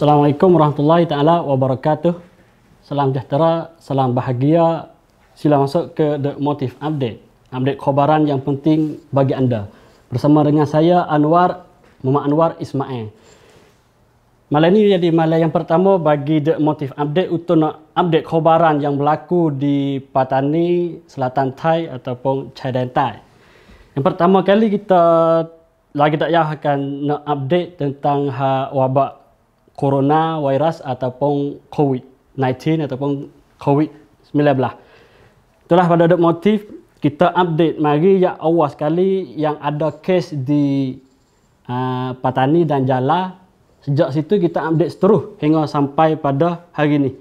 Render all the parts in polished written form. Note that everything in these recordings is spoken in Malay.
Assalamualaikum warahmatullahi taala wabarakatuh. Salam sejahtera, salam bahagia. Sila masuk ke The Motive Update. Update khabaran yang penting bagi anda. Bersama dengan saya Muhammad Anwar Ismail. Malam ini jadi malam yang pertama bagi The Motive Update untuk nak update khabaran yang berlaku di Patani, Selatan Thai ataupun Chaidan Thai. Yang pertama kali kita lagi tak jauh akan nak update tentang wabak corona virus ataupun COVID-19 ataupun COVID-19. Itulah pada The Motive kita update mari yang awal sekali yang ada kes di Patani dan Jala. Sejak situ kita update terus hingga sampai pada hari ini.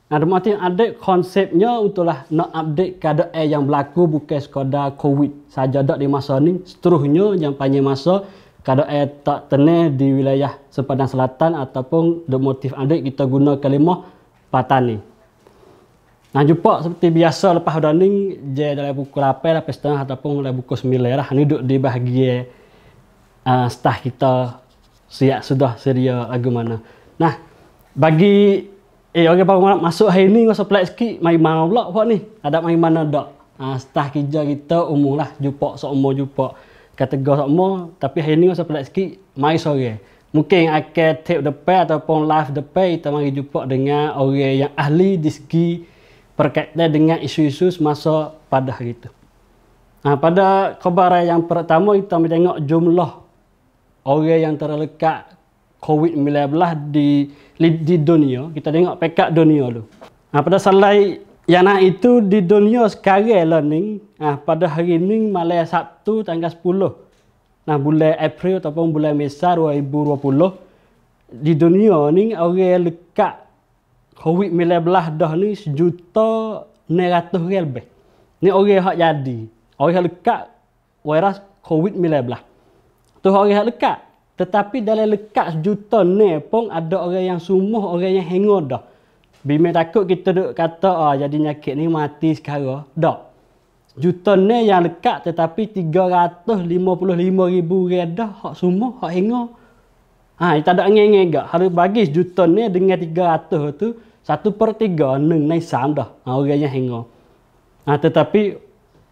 Nah, The Motive update konsepnya untuklah nak update keadaan yang berlaku bukan sekadar COVID saja dak di masa ni, seterusnya yang panjang masa keadaan tak tenang di wilayah sepadan selatan ataupun The Motive update kita guna kalimah Patani. Nah, jumpa seperti biasa lepas dah ni je dalam pukul 8, 8.30 ataupun dalam pukul 9 lah. Ni duduk di bahagian staff kita sudah sedia lagu mana. Nah, bagi orang baru masuk hari ni masa pelat sikit mai mana pula buat ni. Ada mai mana dak. Staff kerja kita umum lah jumpa seumur jumpa kategori semua, tapi hari ni masa pelat sikit mai sore. Mungkin akan tape depan ataupun live depan kita mari jumpa dengan orang yang ahli di segi berkaitan dengan isu-isu semasa pada hari itu. Pada khabar yang pertama kita mari tengok jumlah orang yang terlekat COVID-19 di dunia. Kita tengok pekat dunia dulu. Pada slide yang naik itu di dunia sekarang lah ni. Pada hari ni malam Sabtu tanggal 10. Bulan April ataupun bulan Mac 2020. Di dunia ni orang yang lekat COVID-19 dah ni 1.600.000 lebih. Ni orang yang jadi. Orang yang lekat virus COVID-19. Tu orang yang lekat. Tetapi dalam lekat 1 juta ni pun ada orang yang sumuh, orang yang hengor dah. Bima takut kita duk kata jadi nyakit ni mati sekarang. Tak. Juta ni yang lekat tetapi 355,000 orang dah hak sumuh, hak hengor. Tak ada angin-angin gak. Harus bagi juta ni dengan 300 tu 1/3 neng naik sam dah. Orang yang hengor. Tetapi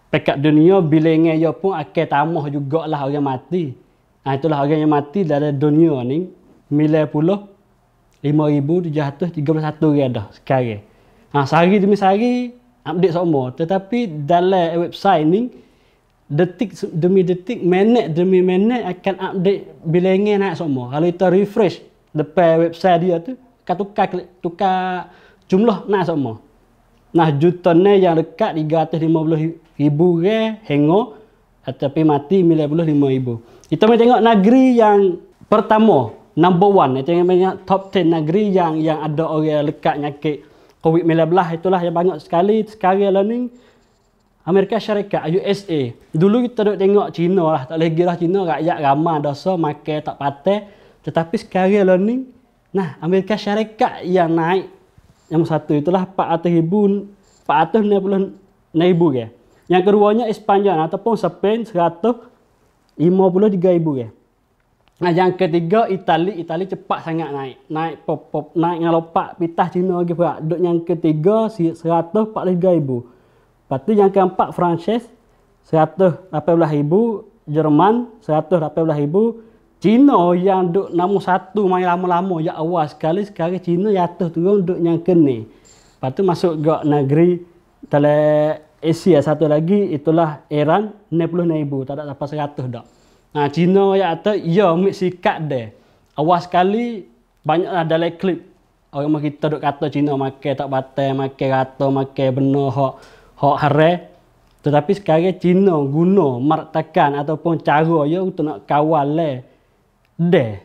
pekat dunia bilangnya dia pun akan tambah jugalah orang mati. Itulah orang yang mati dalam dunia ni 95,731 orang dah sekarang. Sehari demi sehari update semua. Tetapi dalam website ni detik demi detik, minit demi minit akan update bilangnya naik semua. Kalau kita refresh depan website dia tu akan tukar jumlah naik semua. Juta ni yang dekat 350,000 orang hengor tetapi mati 95,000. Kita mari tengok negeri yang pertama, number 1. Kita tengok top 10 negeri yang ada orang lekat nyakit COVID-19. Itulah yang banyak sekali sekarang lah ni. Amerika Syarikat, USA. Dulu kita duk tengok China lah. Tak lagi lah China, rakyat ramai dosa, makan tak patah. Tetapi sekarang lah ni, Amerika Syarikat yang naik. Yang satu itulah 460,000 ke. Yang keduanya Espanyol ataupun Spain 153,000 ke. Yang ketiga Itali cepat sangat naik. Naik dengan lompat pitah Cina lagi pula. Duk yang ketiga 143,000. Lepas tu yang keempat Perancis 118,000, Jerman 118,000, Cina yang duk nombor 1 main lama-lama yang awal sekali, sekarang Cina jatuh turun duk yang kene. Lepas tu masuk ke negeri dalam Asia satu lagi itulah Iran 60,000, tak ada sampai 100 dak. Cina yang atas ya ambil sikat dia. Awal sekali banyaklah dalam klip orang kita duk kata Cina makan tak batal, makan rata, makan benar hak haram. Tetapi sekarang Cina guna martakan ataupun cara dia untuk nak kawal dia.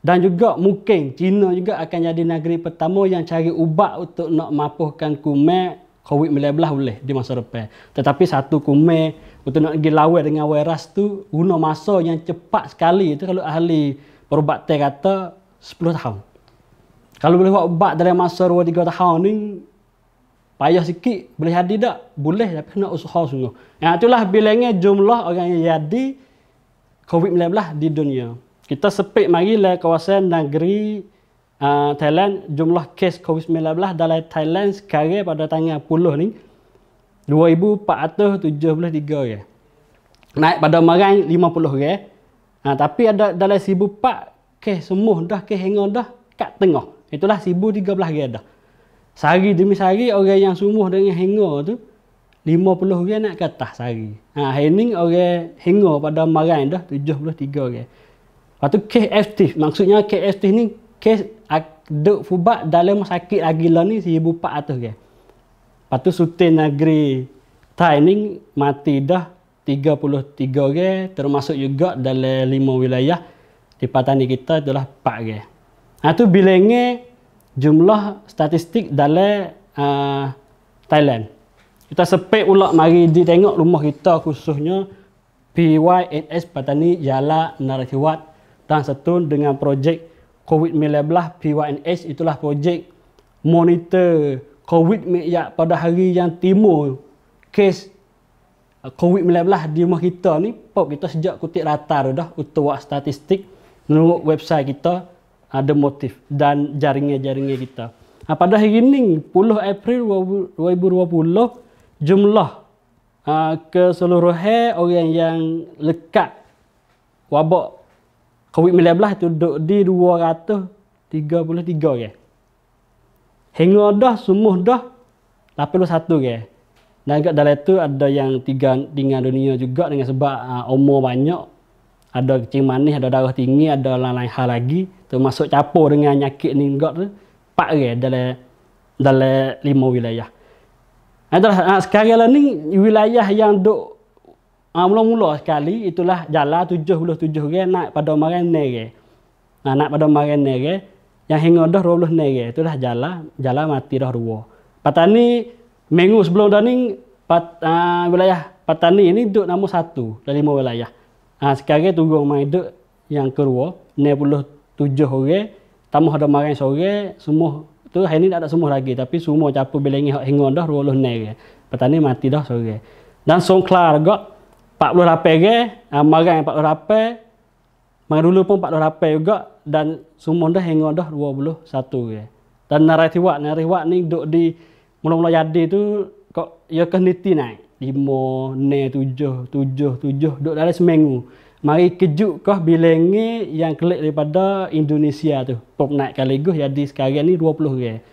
Dan juga mungkin Cina juga akan jadi negeri pertama yang cari ubat untuk nak mampukan kumat COVID-19 boleh di masa depan. Tetapi satu kumat untuk nak pergi lawan dengan virus tu guna masa yang cepat sekali. Itu kalau ahli perubatan kata 10 tahun. Kalau boleh buat ubat dalam masa 2-3 tahun ni payah sikit, boleh jadi tak? Boleh, tapi kena usaha sungguh. Itulah bilangnya jumlah orang yang jadi COVID-19 di dunia. kita sepik mari le kawasan negeri Thailand, jumlah kes COVID-19 dalam Thailand sekarang pada tanggal 10 ni 2,473 ya. Naik pada marai 50 ya. Tapi ada dalam 1,400 kes semua dah, kes hengah dah kat tengah. Itulah 1,013 ya dah. Sehari demi sehari orang yang sumuh dengan hengah tu 50 orang nak ke atas sehari. Hari ni orang hengah pada marai dah 73 orang. Lepas tu kes aktif, maksudnya kes aktif ni kes duk fubat dalam sakit lagi lah ni 1,400 orang. Lepas tu Sultan Negeri Thai ni mati dah 33 orang, termasuk juga dalam 5 wilayah di Patani kita itulah 4 orang. Tu bilangnya jumlah statistik dalam Thailand. Kita sepik pula mari ditengok rumah kita khususnya PYNS Patani Yala Narathiwat dan setun dengan projek COVID-19 PYNS, itulah projek monitor COVID pada hari yang timur kes COVID-19 di rumah kita ni. Pop kita sejak kutip rata dah untuk buat statistik menurut website kita ada motif dan jaringan-jaringan kita. Pada hari ini 10 April 2020 jumlah keseluruhan orang yang lekat wabak COVID-19 itu duduk di 233 orang. Hingga dah semua dah 81 orang. Dan kat dalam itu ada yang tinggal dunia juga dengan sebab umur banyak. Ada kencing manis, ada darah tinggi, ada lain-lain hal lagi. Termasuk campur dengan nyakit ni juga tu 4 orang dalam 5 wilayah. Sekarang lah ni wilayah yang duk mula-mula sekali itulah Jala 77 orang naik pada marai nere. Naik pada marai nere yang hingga dah 20 nere itulah Jala mati dah 2. Patani minggu sebelum dah ni wilayah Patani ini duk nombor 1 dari 5 wilayah. Sekarang turun mai duk yang kedua 67 orang, tambah ada marai sore semua tu hari ni tak ada semua lagi tapi semua campur bilangi hingga dah 20 nere. Patani mati dah sore. Dan Songkhla juga 48 orang, marai 48, marai dulu pun 48 juga dan semua dah hingga dah 21 orang. Dan Narathiwat ni duk di mula-mula jadi tu kok ya keniti naik 5, 7 duk dalam seminggu. Mari kejut kah bilangnya yang kelik daripada Indonesia tu. Pop naik kaligus jadi sekarang ni 20 orang.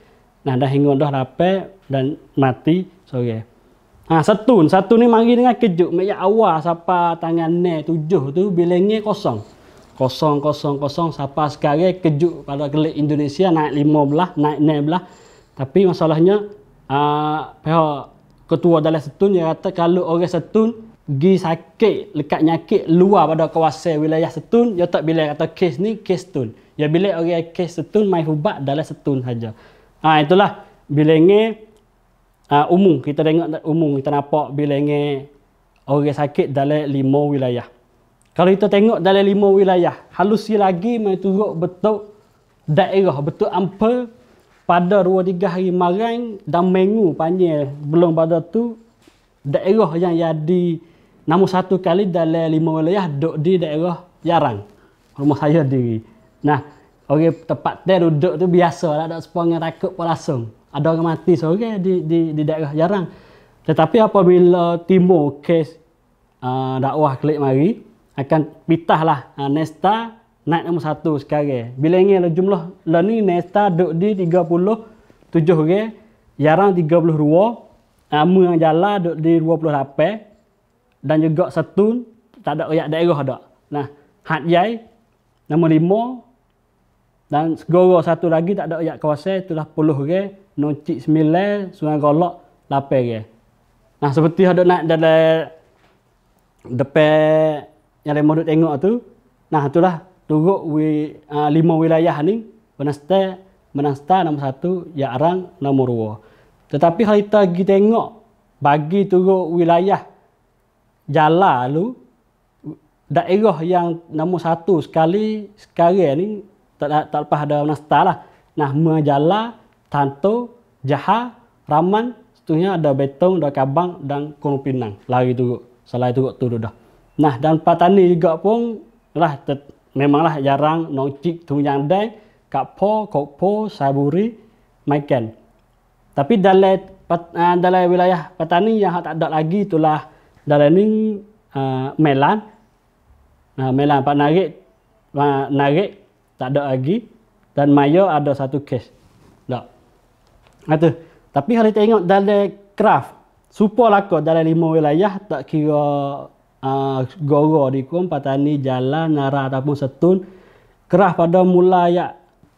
Dah hingga dah 8 dan mati sore. Setun ni mari dengan kejut. Mek awal siapa tangan 7 tu bilangnya kosong siapa sekarang kejut pada kelik Indonesia naik 15, naik 16. Tapi masalahnya pihak ketua dalam setun dia kata kalau orang setun pergi sakit lekat nyakit luar pada kawasan wilayah setun, dia tak bila kata kes ni kes setun. Ya bila orang kes setun mai hubat dalam setun saja. Itulah bilangnya umum. Kita tengok umum, kita nampak bilangnya orang sakit dalam 5 wilayah. Kalau kita tengok dalam 5 wilayah, halusi lagi mai turut betul daerah, betul ampel pada 2-3 hari marai dan minggu panjang belum pada tu daerah yang jadi nombor 1 kali dalam 5 wilayah duduk di daerah Jarang. Rumah saya diri. Orang tempat dia duduk tu biasa lah, tak sepanjang takut pun langsung. Ada orang mati seorang di daerah Jarang. Tetapi apabila timur kes dakwah kelik mari akan pitahlah Nesta naik nombor 1 sekarang. Bilangnya jumlah lah ni Nesta duduk di 37 orang, Jarang 32, Amang Jala duduk di 28 dan juga Setun tak ada rakyat daerah dak. Hat Yai nombor 5 dan Segoro satu lagi tak ada rakyat kawasan itulah 10 orang, Noncik 9, Sungai Golok 8 orang. Seperti ada naik dalam depan yang lemah duk tengok tu. Itulah turut 5 wilayah ni Menasta nombor 1, Yarang nombor 2. Tetapi kalau kita pergi tengok bagi turut wilayah Jala lu daerah yang nombor 1 sekali sekarang ni tak lepas ada Menasta lah. Jala, Tanto, Jaha, Raman, seterusnya ada Betong, ada Kabang dan Gunung Pinang. Lari turut. Selain turut tu dah. Dan Patani juga pun lah memanglah jarang nongcik tunjang dai Kak Po, Saburi, Maiken. Tapi dalam wilayah petani yang tak ada lagi itulah dalam ni Melan. Melan Pak Narik tak ada lagi dan Maya ada satu kes. Tak. Itu. Tapi kalau tengok dalam graf supaya lako dalam 5 wilayah tak kira goro di Kuam, Patani, Jalan, Nara ataupun Setun. Graf pada mulai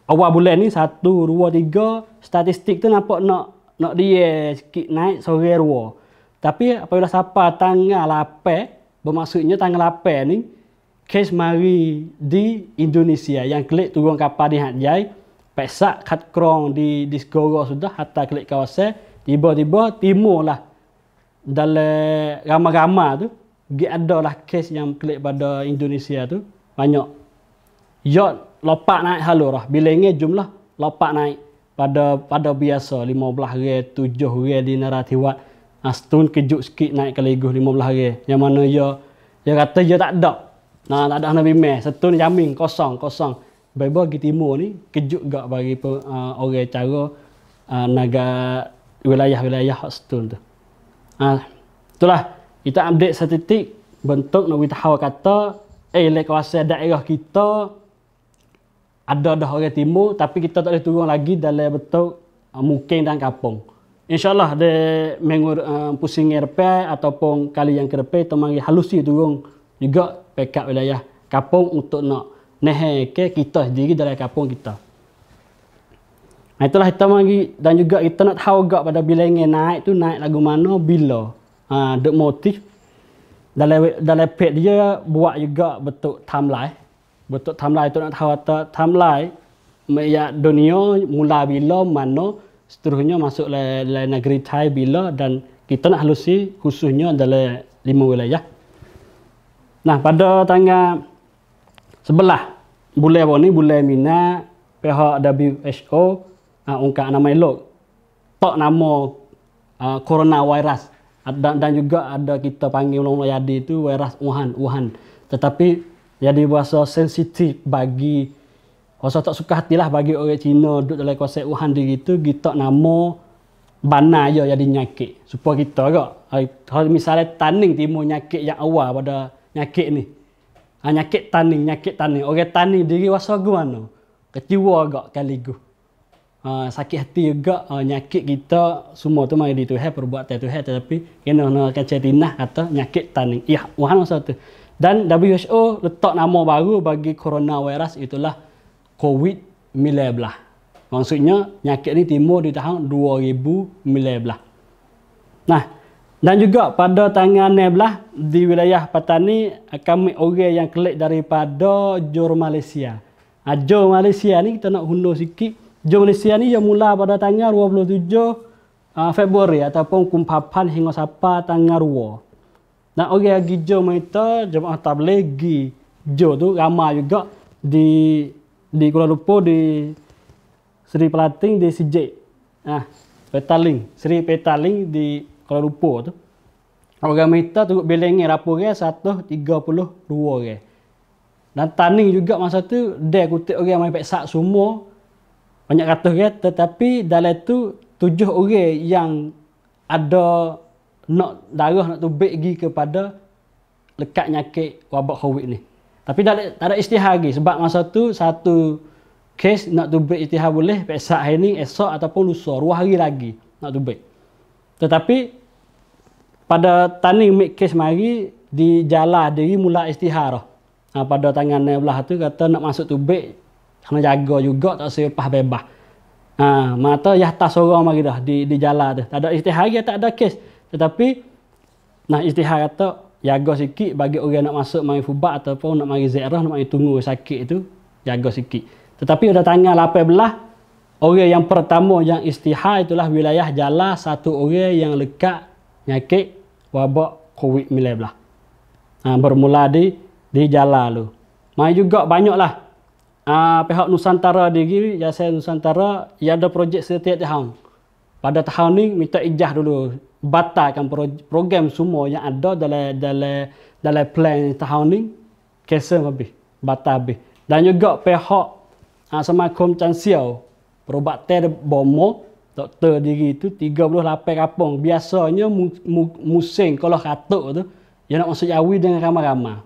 awal bulan ni 1, 2, 3 statistik tu nampak nak dia sikit naik sore 2. Tapi apabila sampai tanggal 8, bermaksudnya tanggal 8 ni kes mari di Indonesia yang klik turun kapal di Hatjai, pesak kat krong di Segoro sudah hatta klik kawasan, tiba-tiba timur lah dalam ramai-ramai tu ada lah kes yang klik pada Indonesia tu banyak. Yacht lopak naik halur lah. Bilangnya jumlah lopak naik pada biasa 15 hari, 7 hari di Naratiwat. Setun kejut sikit naik kaligus 15 hari. Yang mana dia kata dia tak ada. Tak ada Nabi Meh. Setun jamin kosong. Bible di timur ni kejut gak bagi orang cara negara wilayah-wilayah setun tu. Itulah kita update statistik bentuk nak tahu kata le kawasan daerah kita ada dah orang timur tapi kita tak boleh turun lagi dalam bentuk mungkin dan kampung. InsyaAllah de minggu pusing RP ataupun kali yang ke depan kita mari halusi turun juga pekat wilayah kampung untuk nak ke kita sendiri dalam kampung kita. Itulah kita mari dan juga kita nak tahu gak pada bilangan naik tu naik lagu mana bila. The motif dalam page dia buat juga bentuk timeline. Bentuk timeline tu nak tahu timeline ya dunia mula bila mana seterusnya masuk dalam negeri Thai bila dan kita nak halusi khususnya dalam 5 wilayah. Nah, pada tanggal 11 bulan apa ni, bulan Mina, pihak WHO ungkap nama elok tak nama coronavirus dan juga ada kita panggil ulama jadi itu virus Wuhan. Tetapi jadi bahasa sensitif bagi bahasa tak suka hatilah bagi orang Cina duduk dalam kawasan Wuhan gitu kita nama bana je jadi nyakit supaya kita agak kalau misalnya taning timur nyakit yang awal pada nyakit ni nyakit taning orang taning diri wasa gimana kecewa agak kaligus sakit hati juga nyakit kita semua tu mari di Tuhan perbuatan Tuhan tetapi kena kacau tinah kata nyakit taning Wuhan masa tu dan WHO letak nama baru bagi coronavirus itulah COVID-19. Maksudnya nyakit ni timur di tahun 2019. Nah, dan juga pada tanggal 16 di wilayah Patani kami orang yang kelik daripada Johor Malaysia. Johor Malaysia ni kita nak hundur sikit. Johor Malaysia ni yang mula pada tanggal 27 Februari ataupun kumpapan hingga sampai tanggal 2. Dan orang yang Johor mereka jemaah tabligh gi Johor tu ramai juga di Kuala Lumpur di Seri Pelating di Sijek. Seri Petaling di Kuala Lumpur tu. Orang mereka tu bilangnya rapor 132 orang. Dan Taning juga masa tu dia kutip orang main peksak semua banyak ratus orang tetapi dalam tu 7 orang yang ada nak darah nak tubik pergi kepada lekat nyakit wabak COVID ni. Tapi tak ada istihar lagi sebab masa tu satu kes nak tubik istihar boleh peksak hari ni esok ataupun lusa 2 hari lagi nak tubik. Tetapi pada Taning make kes mari di Jalan diri mula istihar. Pada tangan belah tu kata nak masuk tubik kena jaga juga tak selepas bebas. Mata ya tas orang mari dah di jalan tu. Tak ada istihar lagi tak ada kes. Tetapi istihar kata jaga sikit bagi orang nak masuk mari fubat ataupun nak mari ziarah nak mari tunggu sakit itu jaga sikit. Tetapi pada tanggal 18 orang yang pertama yang istihar itulah wilayah Jalan satu orang yang lekat nyakit wabak COVID-19. Bermula di Jalan tu. Mai juga banyaklah pihak Nusantara diri, Yayasan Nusantara ia ada projek setiap tahun. Pada tahun ni minta ijazah dulu, batalkan program semua yang ada dalam plan tahun ni cancel habis. batal habis. Dan juga pihak Semakom Chan Siau perubatan bomo doktor diri tu 38 kampung. Biasanya musim kalau katuk tu dia nak masuk Jawi dengan ramai-ramai.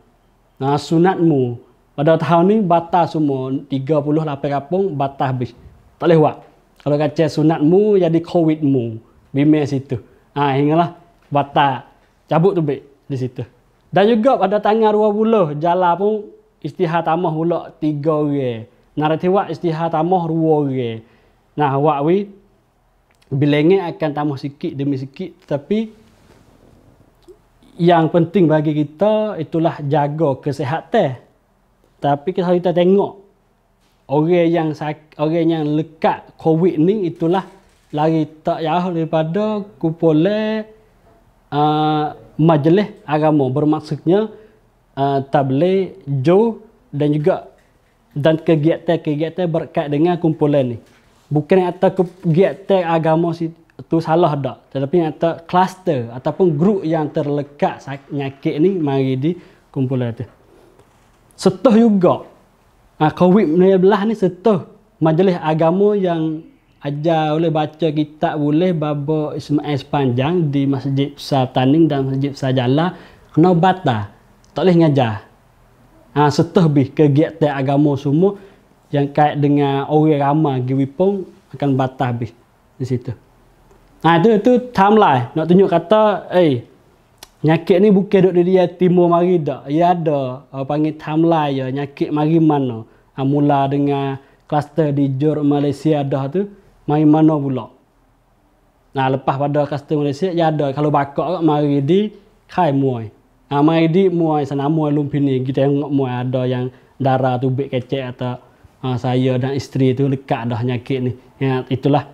Nah, sunatmu pada tahun ni batal semua 38 kampung batal habis. Tak boleh buat. Kalau kata sunatmu jadi covidmu bimbing situ. Hinggalah batal cabut tu baik di situ. Dan juga pada tanggal 20 jalan pun istihar tamah pula 3 orang. Naratiwa istihar tamah 2 orang. Nah, awak wi bilangnya akan tambah sikit demi sikit, tapi yang penting bagi kita itulah jaga kesihatan. Tapi kalau kita tengok orang yang lekat COVID ni itulah lari tak jauh daripada kumpulan majlis agama, bermaksudnya tabligh, dan juga dan kegiatan-kegiatan berkait dengan kumpulan ni. Bukan atas kegiatan agama itu salah tak, tetapi atas kluster ataupun grup yang terlekat penyakit ni mari di kumpulan tu. Setuh juga COVID-19 ni setuh majlis agama yang ajar boleh baca kitab boleh baba Ismail sepanjang di Masjid Besar Taning dan Masjid Besar Jala kena batal. Tak boleh ngajar. Setuh bih kegiatan agama semua yang kait dengan orang ramai giwipong akan batal habis di situ. Itu timeline nak tunjuk kata nyakit ni bukan duk dia timur mari dak. Ya ada panggil timeline ya nyakit mari mana. Mula dengan kluster di Johor Malaysia dah tu mari mana pula. Lepas pada kluster Malaysia ya ada kalau bakak mari di Khai Muai. Mari di Muai sana Muai Lumpini kita tengok Muai ada yang darah tu bek kecek atau saya dan isteri tu lekat dah nyakit ni. Itulah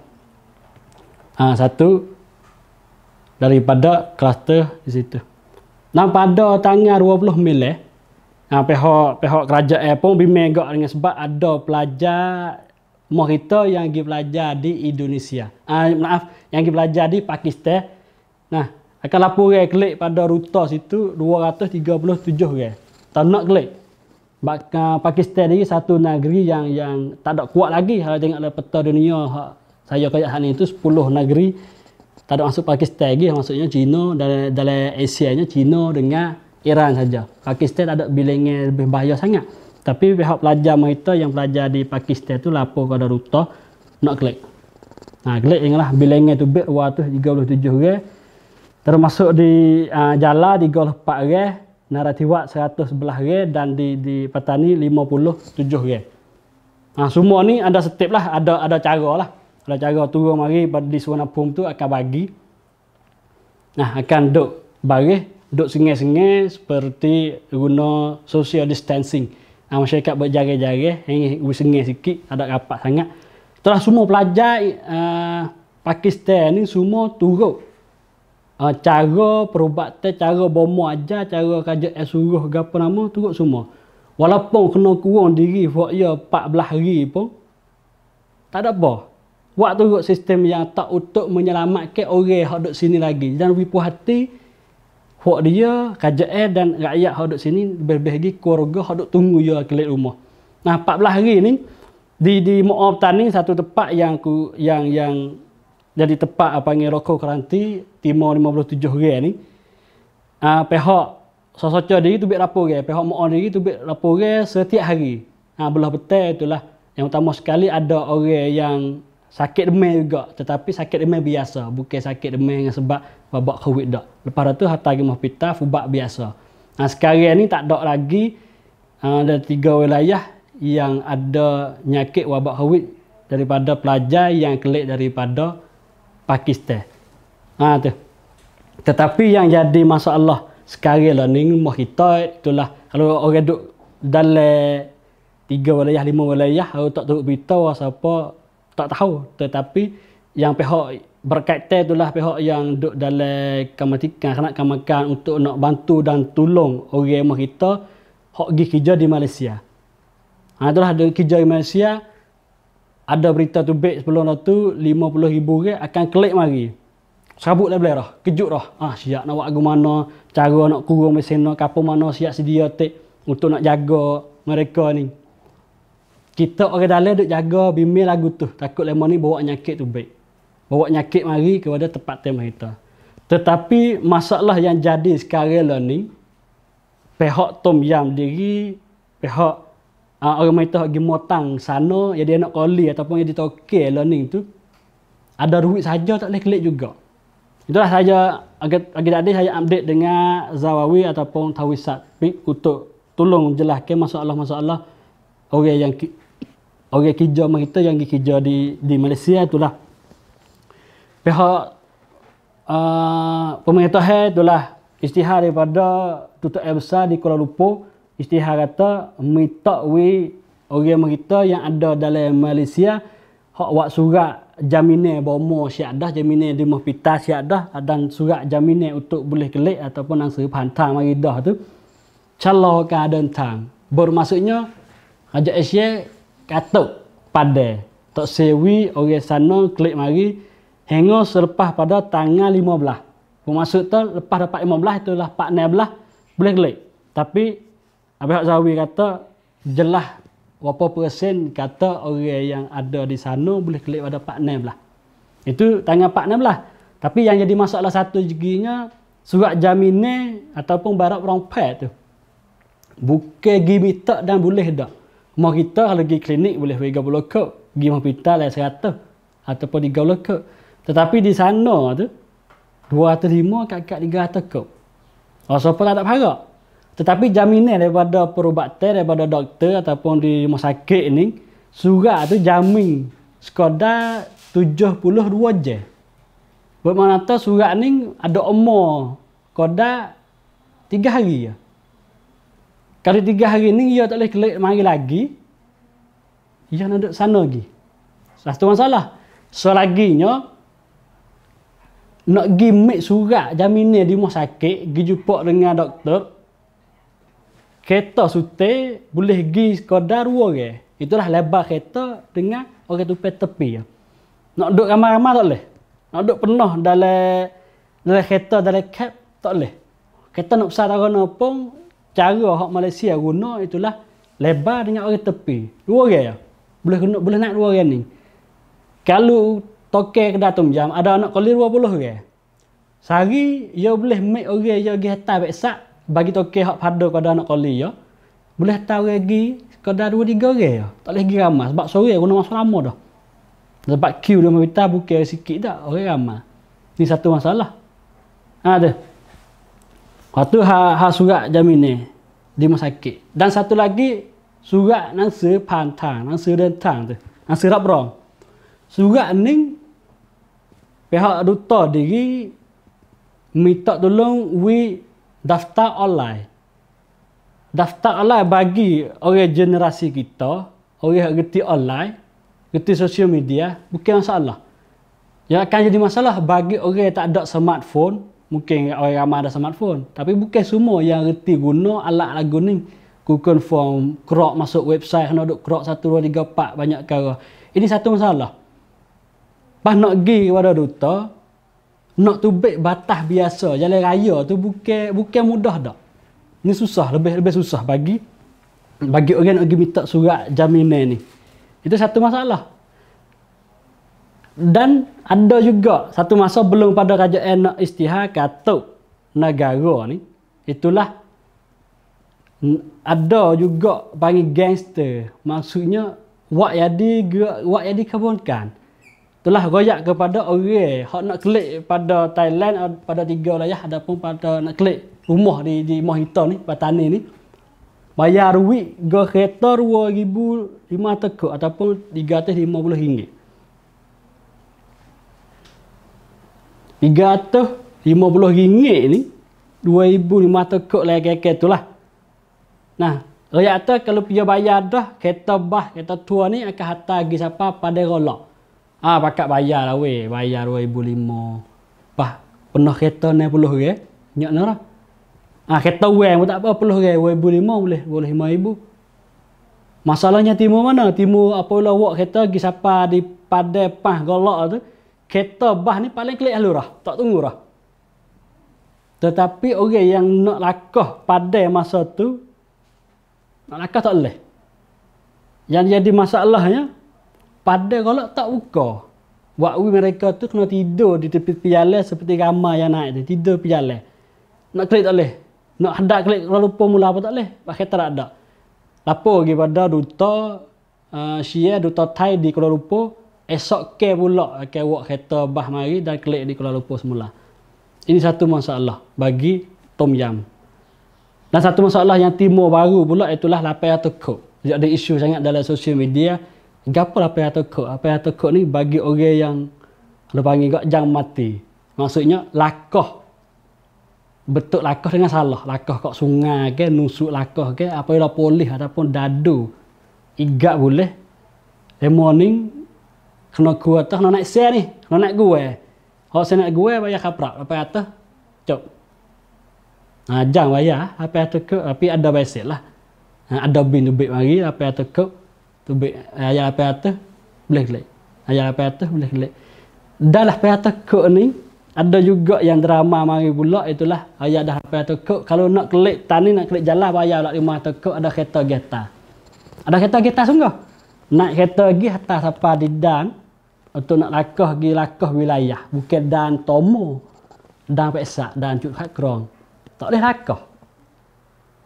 satu daripada kluster di situ. Dan pada tanggal 20 Mei pihak kerajaan pun bimbing dengan sebab ada pelajar kita yang pergi belajar di Indonesia. Yang pergi belajar di Pakistan. Akan laporan klik pada ruta situ 237 orang. Tak nak klik. Pakistan ni satu negeri yang tak ada kuat lagi. Kalau tengok dalam peta dunia saya kayak hari itu 10 negeri tak ada masuk Pakistan lagi. Maksudnya China dalam Asia nya China dengan Iran saja. Pakistan tak ada bilangan lebih bahaya sangat. Tapi pihak pelajar mereka yang belajar di Pakistan tu lapor kepada ruta nak klik. Klik ingatlah bilangan tu 237 orang. Termasuk di Jala 34 orang. Naratiwa 111 orang dan di Petani 57 orang. Semua ni ada step lah, ada cara lah. Ada cara turun mari di Suvarnabhumi tu akan bagi. Akan duk baris, duk sengai-sengai seperti guna social distancing. Masyarakat berjaga-jaga, sengai sikit, ada rapat sangat. Itulah semua pelajar Pakistan ni semua turut. Cara perubatan, cara bomo aja, cara kerajaan suruh apa nama turut semua. Walaupun kena kurang diri buat 14 hari pun tak ada apa. Buat turut sistem yang tak untuk menyelamatkan orang yang duduk sini lagi. Dan lebih puas hati buat dia, kerajaan dan rakyat yang duduk sini lebih-lebih lagi keluarga yang duduk tunggu dia kelik rumah. 14 hari ni di Muar Tani satu tempat yang jadi tempat panggil rokok keranti timur 57 orang ni. Pihak sosoco diri tu biar lapor orang, pihak Muar diri tu biar lapor orang setiap hari. Belah betul itulah. Yang utama sekali ada orang yang sakit demam juga, tetapi sakit demam biasa, bukan sakit demam yang sebab babak COVID dak. Lepas tu hantar pergi hospital fubak biasa. Sekarang ni tak ada lagi ada 3 wilayah yang ada nyakit wabak COVID daripada pelajar yang kelik daripada Pakistan. Tu. Tetapi yang jadi masalah sekarang lah ni rumah kita itulah kalau orang duduk dalam 3 wilayah 5 wilayah kalau tak turut beritahu siapa tak tahu. Tetapi yang pihak berkaitan itulah pihak yang duduk dalam kematikan untuk nak bantu dan tolong orang rumah kita hok pergi kerja di Malaysia. Itulah ada kerja di Malaysia. Ada berita tu baik sebelum tu 50,000 orang akan kelik mari. Serabut dah boleh dah, kejut dah. Siap nak buat ke mana, cara nak kurung mesin nak kapal mana siap sedia untuk nak jaga mereka ni. Kita orang dalam duk jaga bimbing lagu tu. Takut lemon ni bawa nyakit tu baik. Bawa nyakit mari kepada tempat tema kita. Tetapi masalah yang jadi sekarang lah ni, pihak Tom Yam diri, pihak orang kita pergi motang sana, yang dia nak koli ataupun yang ditokeh lah ni tu, ada duit saja tak boleh klik juga. Itulah saya agak tadi saya update dengan Zawawi ataupun Tawisat untuk tolong jelaskan masalah-masalah orang kerja kita yang kerja di Malaysia itulah. Pihak pemerintah itulah isytihar daripada Tutup Air Besar di Kuala Lumpur, isytihar kata minta orang kita yang ada dalam Malaysia hak buat surat jaminan bomo siap dah, jaminan di hospital siap dah, dan surat jaminan untuk boleh kelik ataupun nang hantar mari dah tu calon keadaan tang. Bermaksudnya Raja Asia katuk pada tak sewi orang sana klik mari hingga selepas pada tanggal 15. Bermaksud tu lepas dapat 15 itulah 14 boleh klik. Tapi Abang Zawi kata jelas berapa persen kata orang yang ada di sana boleh klik pada 14. Itu tanggal 14. Tapi yang jadi masalah satu juginya surat jaminan ataupun barat perompat tu. Bukan gimita dan boleh dak. Mau kita kalau pergi klinik boleh 30 kek, pergi hospital 100 ataupun 30 kek. Tetapi di sana tu 205 kat 300 kek. Oh, siapa tak ada parak. Tetapi jaminan daripada perubatan, daripada doktor ataupun di rumah sakit ni, surat tu jamin sekadar 72 je. Bermakna surat ni ada umur sekadar 3 hari je. Kalau 3 hari ni ia tak boleh klik mari lagi, ia nak duduk sana lagi. Satu masalah. Selaginya nak pergi make surat jaminan di rumah sakit, pergi jumpa dengan doktor, kereta sute boleh pergi sekadar 2 orang. Itulah lebar kereta dengan orang tu tepi. Nak duduk ramai-ramai tak boleh. Nak duduk penuh dalam kereta, dalam cab tak boleh. Kereta nak besar tarana pun cara hak Malaysia guna itulah lebar dengan orang tepi. 2 orang ya. Boleh naik 2 orang ni. Kalau tokek kedai Tom Yam ada anak kali 20 orang. Sehari ia boleh make orang yang pergi hantar beksak bagi tokek hak pada pada anak kali ya. Boleh hantar lagi sekadar 2-3 orang ya. Tak boleh pergi ramai sebab sore guna masa lama dah. Sebab queue dia minta bukan sikit dah orang ramai. Ni satu masalah. Ada. Waktu surat jaminan di rumah sakit. Dan satu lagi surat nang sepantang, nang sedentang tu. Nang serap rong. Surat ni pihak duta diri minta tolong daftar online. Daftar online bagi orang generasi kita, orang yang reti online, reti sosial media, bukan masalah. Yang akan jadi masalah bagi orang yang tak ada smartphone. Mungkin orang ramai ada smartphone. Tapi bukan semua yang reti guna alat lagu ni. Google Form, krok masuk website, kena duk krok 1, 2, 3, 4, banyak cara. Ini satu masalah. Pas nak pergi kepada duta, nak tubik batas biasa, jalan raya tu bukan mudah dak. Ini susah, lebih susah bagi orang nak pergi minta surat jaminan ni. Itu satu masalah. Dan ada juga satu masa belum pada kerajaan nak isytihar katuk negara ni, itulah ada juga panggil gangster. Maksudnya wak jadi kabunkan. Itulah royak kepada orang hak nak klik pada Thailand, pada 3 wilayah adapun pada nak klik rumah di Mohito ni, Patani ni. Bayar duit go kereta 2,500 kek ataupun RM350. RM350 ni 2,500 kek lagi kek itulah. Nah, rakyat tu kalau dia bayar dah kereta bas, kereta tua ni akan hantar pergi siapa pada rolak. Pakat bayar lah weh, bayar 2,500. Bah, penuh kereta 60 orang, nyak nah. Kereta wang pun tak apa, 10 orang, 2,500 boleh 5,000. Masalahnya timur mana? Timur apabila awak kereta pergi siapa di pada pas golak tu, kereta bas ni paling klik halu dah, tak tunggu dah. Tetapi orang yang nak lakah pada masa tu Nak lakah tak boleh. Yang jadi masalahnya, pada kalau tak buka, wakwi mereka tu kena tidur di tepi piala seperti ramai yang naik tu. Tidur piala. Nak klik tak boleh. Nak hadap klik kalau lupa mula apa tak boleh. Pakai tak ada. Lapor pergi pada duta Syia, duta Thai di Kuala Lumpur. Esok ke pula akan buat kereta bah mari dan klik di Kuala Lumpur semula. Ini satu masalah bagi Tom Yam. Dan satu masalah yang timur baru pula itulah 800 kod. Dia ada isu sangat dalam sosial media. Gapo 800 kod? 800 kod ni bagi orang yang ada panggil kat jang mati. Maksudnya lakah. Betul lakah dengan salah. Lakah kat sungai ke, nusuk lakah ke, apabila polis ataupun dadu igat boleh. Morning kena kuat tak nak naik share ni, kena naik gue. Kalau saya naik gue bayar kaprak 800. Cop. Jangan bayar 800 kod, tapi ada basit lah. Ada bin tu bit mari 800 kod. Tu bit ayat 800 boleh klik. Ayat 800 boleh klik. Dah 800 kod ni ada juga yang drama mari pula itulah ayat dah 800 kod. Kalau nak klik tani nak klik jalan bayar lah 500 kod, ada kereta geta. Ada kereta geta sungguh. Naik kereta pergi atas apa di dan untuk nak lakah pergi lakah wilayah. Bukan dan tomo, dan peksak, dan cut hak krong. Tak boleh lakah.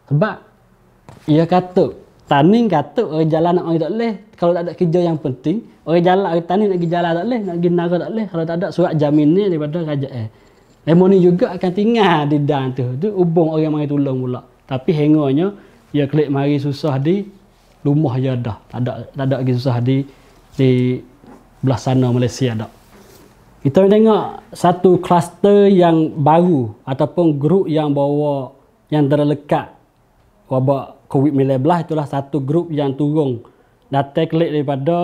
Sebab ia kata, tani kata orang jalan nak pergi tak boleh. Kalau tak ada kerja yang penting, orang jalan, orang tani nak pergi jalan tak boleh, nak pergi nara tak boleh. Kalau tak ada surat jamin ni daripada kerajaan. Lemon ni juga akan tinggal di dan tu. Tu hubung orang mari tolong pula. Tapi hengonya, ia klik mari susah di rumah je dah. Tak ada lagi susah di belah sana Malaysia dah. Kita tengok satu kluster yang baru ataupun grup yang bawa yang terlekat wabak COVID-19 itulah satu grup yang turun data klik daripada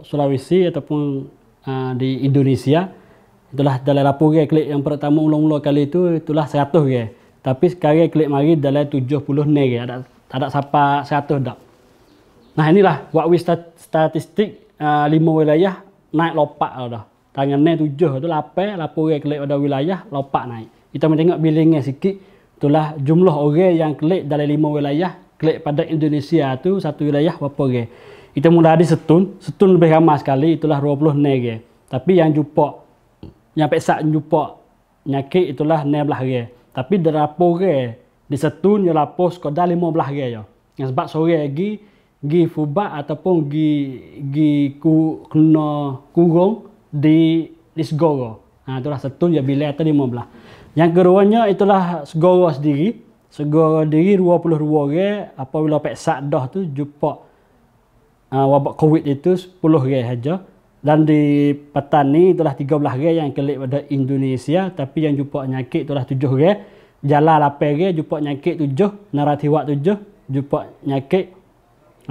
Sulawesi ataupun di Indonesia. Itulah dalam laporan klik yang pertama mula-mula kali itulah 100 ke. Tapi sekarang klik mari dalam 70 ni ke. Tak ada siapa 100 dak. Nah inilah wakwi statistik 5 wilayah naik lopak dah. Tangan ni 7 tu 8 laporan klik pada wilayah lopak naik. Kita tengok bilingnya sikit. Itulah jumlah orang yang klik dalam 5 wilayah. Klik pada Indonesia tu satu wilayah berapa orang. Kita mula di Setun. Setun lebih ramai sekali. Itulah 20 orang. Tapi yang jumpa, yang peksak jumpa nyakit itulah 16 orang. Tapi dari laporan di Setun yang lapor sekadar 15 orang. Yang sebab sore lagi gi fubak ataupun gi kena kurung di Segoro. Itulah Setun ya bila atau 15. Yang keduanya itulah Segoro sendiri. Segoro diri 22 orang apabila peksak dah tu jumpa wabak COVID itu 10 orang saja. Dan di Petani itulah 13 orang yang klik pada Indonesia, tapi yang jumpa nyakit itulah 7 orang. Jalan 8 orang jumpa nyakit 7, Naratiwak 7 jumpa nyakit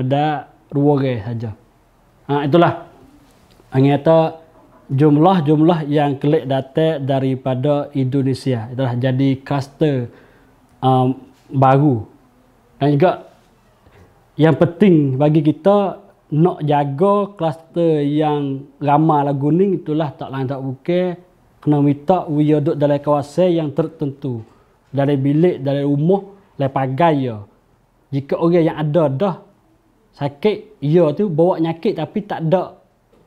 ada 2 orang saja. Itulah ternyata jumlah yang klik data daripada Indonesia. Itulah jadi kluster baru. Dan juga yang penting bagi kita nak jaga kluster yang ramai lagu ni itulah tak lain tak bukan kena minta we duduk dalam kawasan yang tertentu. Dari bilik, dari rumah, dari pagai ya. Jika orang yang ada dah sakit, ia tu bawa nyakit tapi tak ada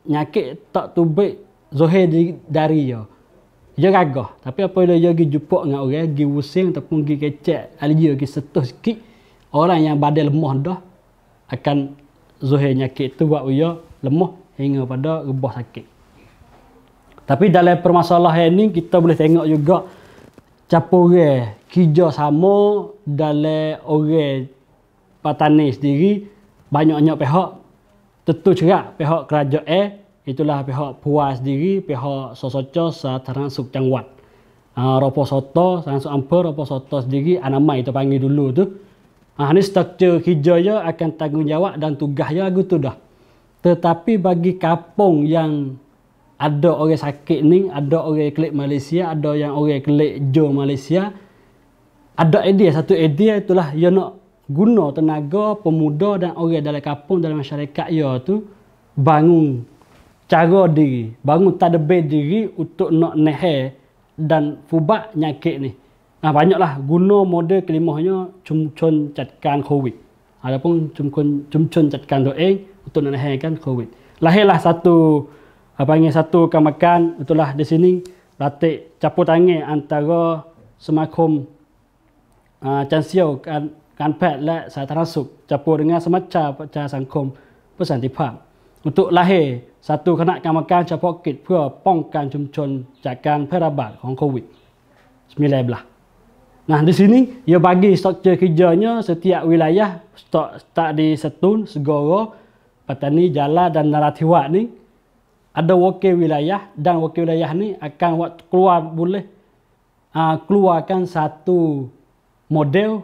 nyakit tak tubik zohir dari ya. Dia gagah. Tapi apabila dia pergi jumpa dengan orang, pergi pusing ataupun pergi kecek, dia pergi setuh sikit, orang yang badan lemah dah akan zohir nyakit tu buat dia lemah hingga pada rebah sakit. Tapi dalam permasalahan ni kita boleh tengok juga campurnya kerja sama dalam orang petani sendiri. Banyak-banyak pihak tentu cerak pihak kerajaan, itulah pihak puas sendiri, pihak sosoco termasuk Cangwat. Ropo Soto, termasuk Ampur, Ropo Soto sendiri, anamai kita panggil dulu tu. Ini struktur kerjanya akan tanggungjawab dan tugasnya lagu tu dah. Tetapi bagi kampung yang ada orang sakit ni, ada orang klik Malaysia, ada yang orang klik Jo Malaysia, ada idea, satu idea itulah ia nak guna tenaga pemuda dan orang dalam kampung, dalam masyarakat ia tu bangun cara diri, bangun tadbir diri untuk nak nehe dan fubak nyakit ni. Banyaklah guna model kelimahnya cun catkan COVID. ataupun cumcun catkan doeng untuk menahankan COVID. Lahirlah satu satu kamakan itulah di sini latih campur tangan antara semakum Chansiau kan petและสาธารณสุข campur dengan semacam Partai Sangkum Persantipap untuk lahir satu kena kamakan campur kit เพื่อป้องกันชุมชนจากการแพร่ระบาดของโควิด 19. Nah, di sini ia bagi struktur kerjanya setiap wilayah start di Setun, Segoro, Patani, Jala dan Narathiwat ni ada wakil wilayah dan wakil wilayah ni akan keluarkan satu model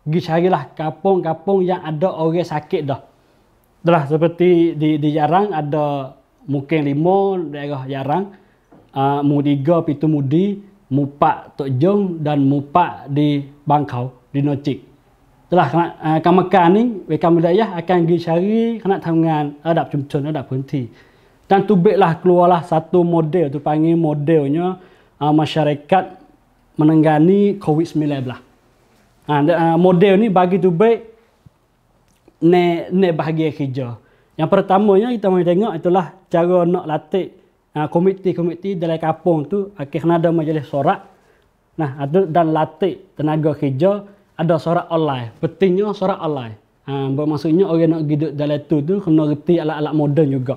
pergi carilah kampung-kampung yang ada orang sakit dah. Dah seperti di Jarang ada mungkin 5 daerah Jarang, Mu 3 Pitu Mudi, Mu 4 Tok Jong dan Mu 4 di Bangkau di Nocik. Itulah kamakan ni wakil wilayah akan pergi cari kena tanggungan adap cumcun adap berhenti. Dan tubiklah keluarlah satu model tu panggil modelnya masyarakat menenggani COVID-19. Model ni bagi tubik ne bahagian kerja. Yang pertamanya kita mau tengok itulah cara nak latih komiti-komiti dalam kampung tu akhirnya ada majlis sorak. Nah, ada dan latih tenaga kerja ada sorak online. Pentingnya sorak online. Bermaksudnya orang nak hidup dalam tu kena reti alat-alat moden juga.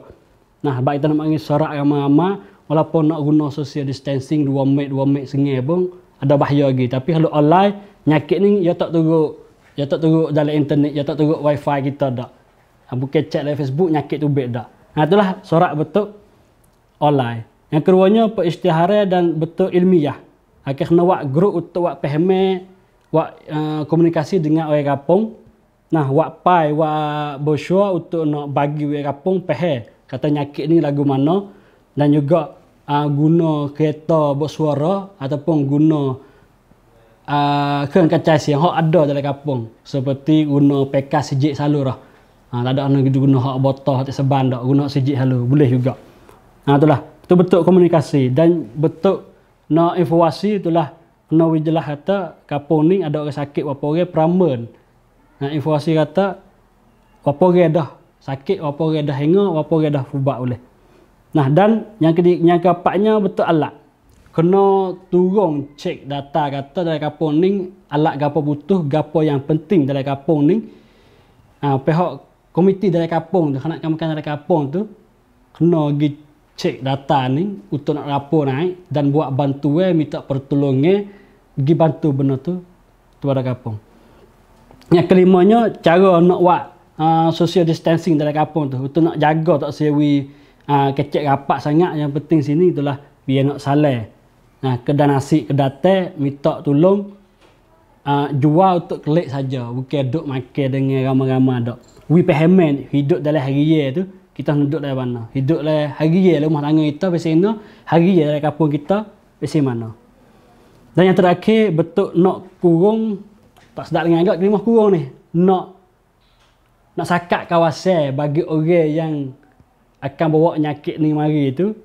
Nah, sebab kita nak panggil sorak ramai-ramai walaupun nak guna social distancing 2 meter sengih pun ada bahaya lagi. Tapi kalau online nyakit ni dia tak turut dalam internet, dia tak turut wifi kita dak. Bukan chat dalam Facebook nyakit tu bed dak. Itulah sorak betul online. Yang keduanya perisytiharan dan betul ilmiah. Kena buat grup untuk buat paham, buat komunikasi dengan orang kampung. Nah, buat pai, buat brochure untuk nak bagi orang kampung faham kata nyakit ni lagu mana dan juga guna kereta bersuara ataupun guna kecas yang ada dalam kampung seperti guna pekas sijik salur lah. Tak ada nak guna hak botol hak seban dak, guna sijik salur boleh juga. Itulah betul-betul komunikasi dan betul nak informasi itulah kena jelas kata kampung ni ada orang sakit berapa orang peraman. Informasi kata berapa orang dah sakit, berapa orang dah hengah, berapa orang dah fubat boleh. Nah, dan yang keempatnya betul alat. Kena turun cek data kata dalam kampung ni alat gapo butuh, gapo yang penting dalam kampung ni. Pihak komiti dalam kampung tu, kanak-kanak dalam kampung tu kena pergi cek data ni untuk nak rapor naik dan buat bantuan minta pertolongan pergi bantu benda tu pada kampung. Yang kelimanya cara nak buat social distancing dalam kampung tu untuk nak jaga tak sewi kecek rapat sangat. Yang penting sini itulah biar nak salah. Kedai nasi, kedai teh minta tolong jual untuk kelik saja, bukan duk makan dengan ramai-ramai dak. We payment hidup dalam hari tu kita duduk dalam mana? Hidup dalam hari rumah tangga kita biasanya hari dalam kampung kita biasa mana? Dan yang terakhir betul nak kurung tak sedap dengan agak kelima kurung ni. Nak sakat kawasan bagi orang yang akan bawa penyakit ni mari tu.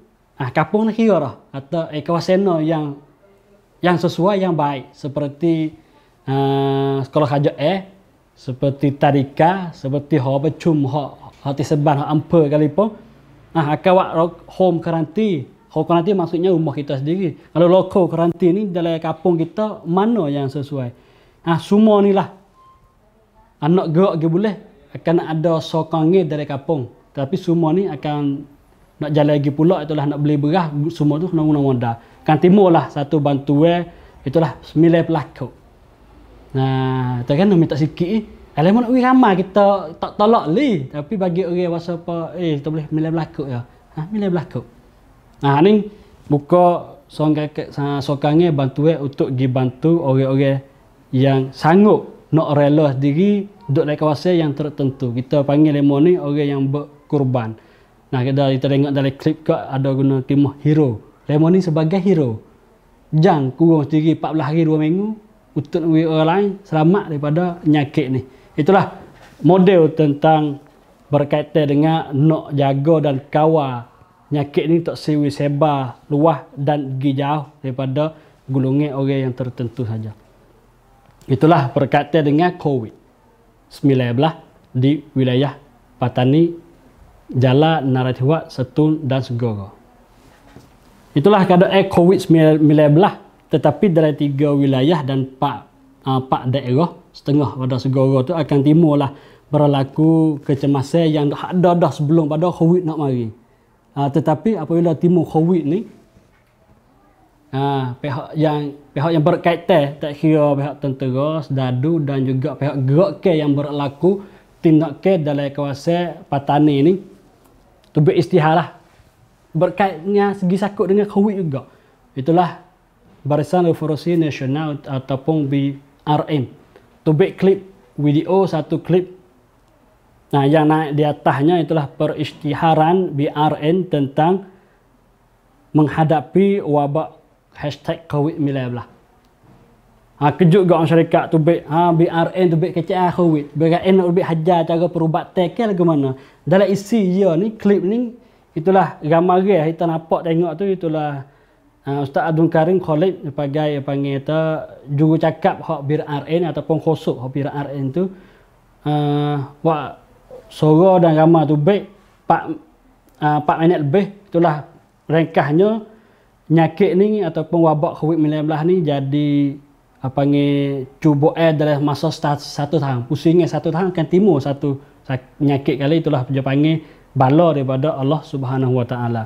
Kampung nak kira dah atau kawasan yang sesuai yang baik seperti sekolah kerja seperti tadika, seperti hak becum, hak tiseban, hak amper kali pun akan buat home quarantine. Home quarantine maksudnya rumah kita sendiri. Kalau local quarantine ni dalam kampung kita mana yang sesuai? Semua ni lah anak gerak ke boleh akan ada sokongan dari kampung. Tapi semua ni akan nak jalan lagi pula itulah nak beli beras semua tu kena guna modal. Kan timurlah satu bantuan itulah 9 pelakon. Nah, kita kan minta sikit alamak nak ramai kita tak tolak li tapi bagi orang rasa apa kita boleh 9 pelakon ya. 9 pelakon. Ni buka sokongan bantuan untuk pergi bantu orang-orang yang sanggup nak rela sendiri duduk dalam kawasan yang tertentu. Kita panggil lemon ni orang yang berkorban. Nah, kita tengok dalam klip ke ada guna timah hero. Lemon ni sebagai hero. Jangan kurang sendiri 14 hari 2 minggu untuk orang lain selamat daripada penyakit ni. Itulah model tentang berkaitan dengan nak jaga dan kawal penyakit ni tak sebar luas dan pergi jauh daripada golongan orang yang tertentu saja. Itulah berkaitan dengan COVID. di wilayah Patani, Jala, Narathiwat, Setun dan Segoro. Itulah keadaan COVID-19, tetapi dari 3 wilayah dan 4 daerah setengah pada Segoro tu akan timurlah berlaku kecemasan yang ada dah sebelum pada COVID nak mari. Tetapi apabila timur COVID ni, pihak yang berkaitan, tak kira pihak tentera, sedadu dan juga pihak gerak yang berlaku tindakan dalam kawasan Patani ni, tu beristiharlah berkaitnya segi sakut dengan COVID juga. Itulah Barisan Revolusi Nasional ataupun BRN. Tu klip video, satu klip. Nah, yang naik di atasnya itulah peristiharan BRN tentang menghadapi wabak #COVID-19. Kejut gak masyarakat tu BRN tu kecil COVID. BRN nak lebih hajar cara perubatan ke lagu mana. Dalam isi dia ni, klip ni, itulah gambar kita nampak tengok tu, itulah Ustaz Abdul Karim Khalid sebagai panggil juru cakap hak BRN ataupun khosok hak BRN tu, buat suara dan gambar tu baik 4 minit lebih. Itulah ringkasnya nyakit ni ataupun wabak COVID-19 ni jadi panggil cubaan dalam masa 1 tahun. Pusingnya 1 tahun akan timur satu nyakit kali. Itulah dia panggil bala daripada Allah Subhanahu Wa Taala.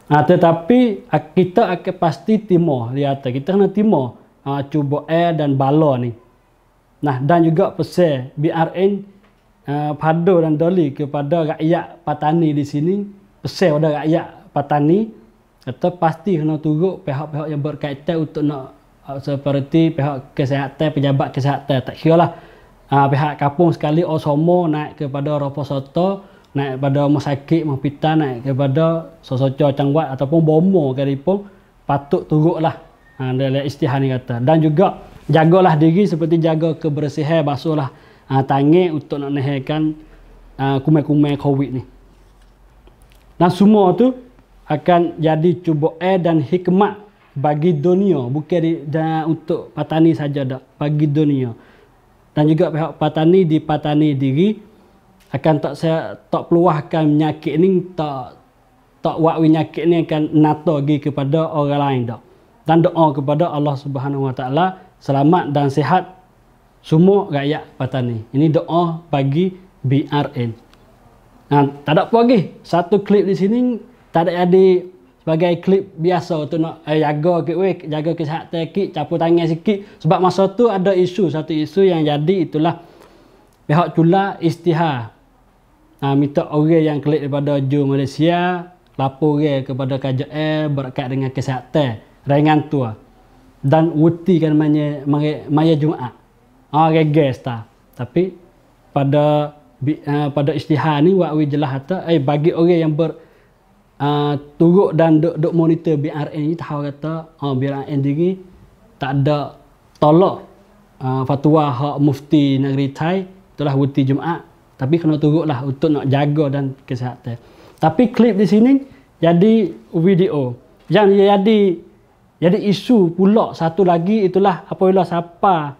Tetapi kita akan pasti timur lihat, kita kena timur cubaan dan bala ni. Nah, dan juga pesan BRN padu dan doli kepada rakyat Patani di sini, pesan pada rakyat Patani, atau pasti kena turut pihak-pihak yang berkaitan untuk nak seperti pihak kesihatan, pejabat kesihatan, tak kira lah pihak kampung sekali, Osomo naik kepada Roposoto, naik kepada rumah sakit, hospital, naik kepada Sosoco Cangwat ataupun Bomo kali pun patut turut lah dalam istihar ni kata. Dan juga jagalah diri seperti jaga kebersihan, basuhlah tangan untuk nak naikkan kuman-kuman COVID ni. Dan semua tu akan jadi cubaan dan hikmat bagi dunia, bukan untuk Patani saja dak, bagi dunia. Dan juga pihak Patani di Patani diri akan tak peluahkan penyakit ni, tak buat penyakit ni akan nato lagi kepada orang lain dak. Dan doa kepada Allah Subhanahu Wa Taala selamat dan sihat semua rakyat Patani. Ini doa bagi BRN. Tak ada apa lagi. Satu klip di sini tak ada jadi sebagai klip biasa untuk nak jaga kesihatan sikit, capur tangan sikit. Sebab masa tu ada satu isu yang jadi, itulah pihak Cula istihar. Minta orang yang klik daripada Ju Malaysia lapor kepada KJL berkait dengan kesihatan ringan tua dan wuti kan maya Jumaat. Reges tak. Tapi pada istihar ni wakwi jelas kata bagi orang yang turut dan duk monitor BRN ni, tahu kata BRN diri tak ada tolak fatwa hak mufti negeri Thai, itulah wuti Jumaat, tapi kena turutlah untuk nak jaga dan kesihatan. Tapi klip di sini jadi video yang jadi isu pula satu lagi, itulah apabila siapa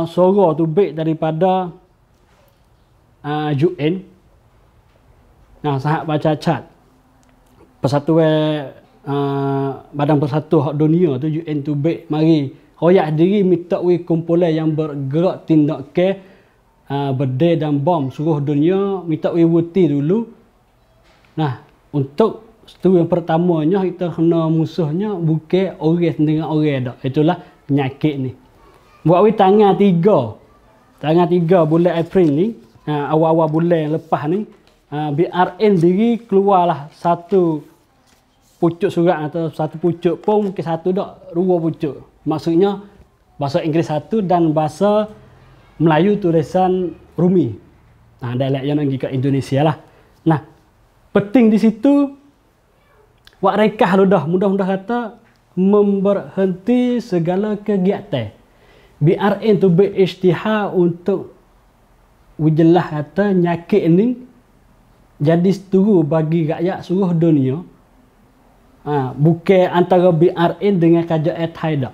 suara tu baik daripada UN. Sahat baca cat persatuan Badan Persatu Hak Dunia tu, UN tu baik mari royak diri minta kumpulan yang bergerak tindakan berdeh dan bom seluruh dunia, minta wuti dulu. Untuk itu yang pertamanya kita kena musuhnya bukan orang dengan orang dak. Itulah penyakit ni. Buat tanggal 3 bulan April ni, awal-awal bulan yang lepas ni, BRN diri keluarlah satu pucuk surat atau satu pucuk pun, mungkin satu dak, 2 pucuk. Maksudnya bahasa Inggeris satu dan bahasa Melayu tulisan Rumi. Dialek yang pergi ke Indonesia lah. Penting di situ buat rekah mudah-mudah kata memberhenti segala kegiatan. BRN tu berisytihar untuk jelas kata nyakit ni jadi setuju bagi rakyat seluruh dunia. Bukan antara BRN dengan kerajaan Thai dak.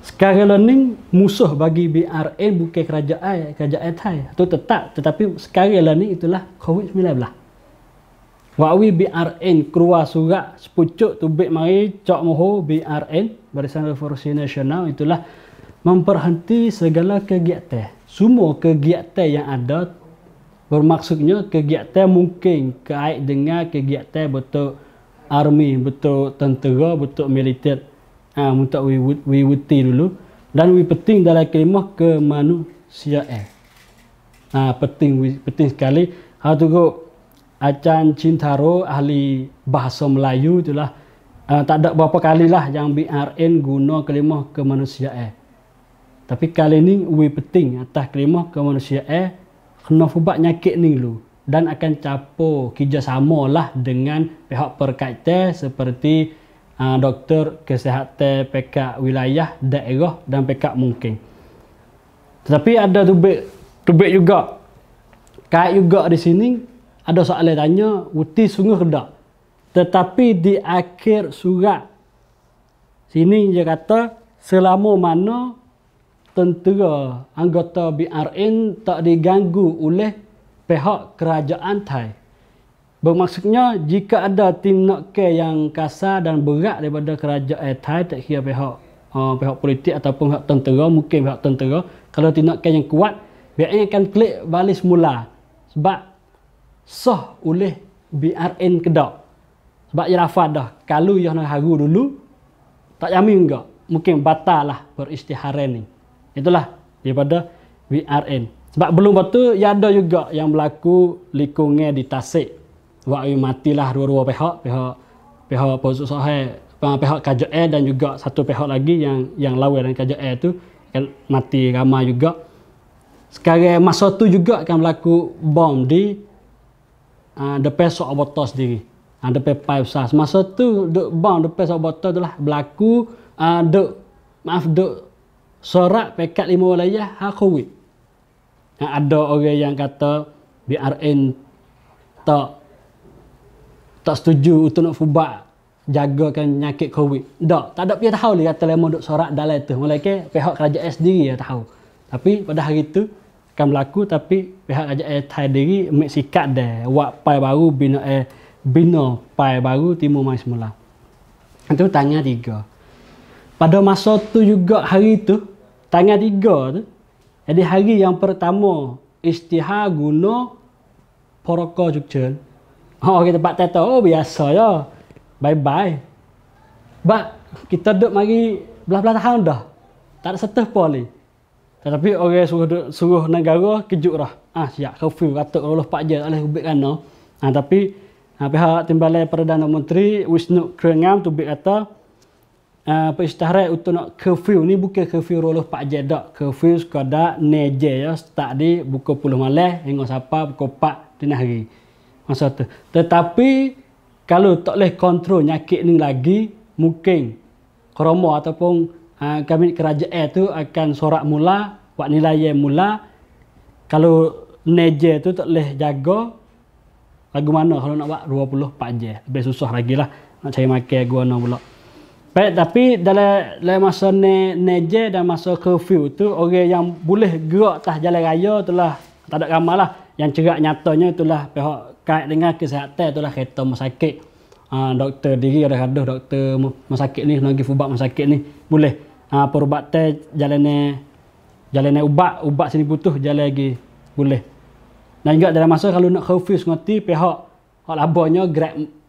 sekarang ni musuh bagi BRN bukan kerajaan Thai atau tetapi sekarang ni itulah COVID-19. Wawi BRN keluar surat sepucuk tubik mari cak moho BRN Barisan Revolusi Nasional itulah memperhenti segala kegiatan. Semua kegiatan yang ada bermaksudnya kegiatan mungkin kait dengan kegiatan betul army, betul tentera, betul militer. Untuk wiwuti dulu dan penting dalam kalimah kemanusiaan. Penting sekali. Tu Acan Cintaro ahli bahasa Melayu itulah tak ada berapa kali lah yang BRN guna kalimah kemanusiaan. Tapi kali ni penting atas kalimah kemanusiaan kena fubak nyakit ni dulu dan akan capo kerjasama lah dengan pihak berkaitan seperti doktor kesihatan PK wilayah daerah dan PK mungkin. Tetapi ada tubik juga kait juga di sini ada soalan tanya uti sungguh ke tak. Tetapi di akhir surat sini dia kata selama mana tentera anggota BRN tak diganggu oleh pihak kerajaan Thai. Bermaksudnya jika ada tindakan yang kasar dan berat daripada kerajaan Thai, tak kira pihak politik ataupun pihak tentera, mungkin pihak tentera, kalau tindakan yang kuat, BRN akan klik balik semula. Sebab sah oleh BRN Kedah. Sebab ia rafat dah. Kalau ia nak haru dulu, tak jamin enggak. Mungkin batal lah beristiharan ni. Itulah daripada BRN. Sebab belum betul, ia ada juga yang berlaku likungan di Tasik. Waktu matilah dua-dua pihak pengusaha, pihak KJL dan juga satu pihak lagi yang lawan dengan KJL tu akan mati ramai juga. Sekarang masa tu juga akan berlaku bom di depan sok botol sendiri. Depan pipe besar. Masa tu bom depan sok botol tu lah berlaku sorak pekat 5 wilayah COVID. Ada orang yang kata BRN tak setuju untuk nak fubak jagakan penyakit COVID. Tak ada pihak tahu dia kata lemon duk sorak dalam tu. Melainkan pihak kerajaan sendiri yang tahu. Tapi pada hari tu akan berlaku, tapi pihak kerajaan Thai sendiri ambil sikap dah buat pai baru bina pai baru timur mai semula. Itu tanggal 3. Pada masa tu juga hari tu tanggal 3 tu, jadi hari yang pertama istihar guna protokol Jogja. Kita tempat tahu biasa ya. Bye-bye. Kita duduk mari belah-belah tahun dah. Tak ada setah poli. Tetapi orang suruh negara kejut dah. Siap curfew kata kalau 4 jam tak boleh ubik kana. Tapi pihak Timbalan Perdana Menteri Wisnu Krengam tu kata peristiharan untuk nak curfew ni bukan curfew roloh 4 jam dak. Curfew sekadar neje ya start di pukul 10 malam hingga sampai pukul 4 dini hari. Masa tu. Tetapi kalau tak boleh kontrol nyakit ni lagi, mungkin kromo ataupun kami kerajaan tu akan sorak mula, buat nilai mula. Kalau neje tu tak boleh jaga, lagu mana kalau nak buat 24 jam. Lebih susah lagi lah nak cari makan guna pula. Baik, tapi dalam masa neje dan masa curfew tu, orang yang boleh gerak atas jalan raya itulah, tak ada ramai lah. Yang cerak nyatanya itulah pihak kait dengan kesihatan itulah kereta masakit. Doktor diri ada doktor masakit ni lagi fubak masakit ni boleh perubatan jalan ubat sini butuh jalan lagi boleh. Dan juga dalam masa kalau nak curfew ngati pihak hak labanya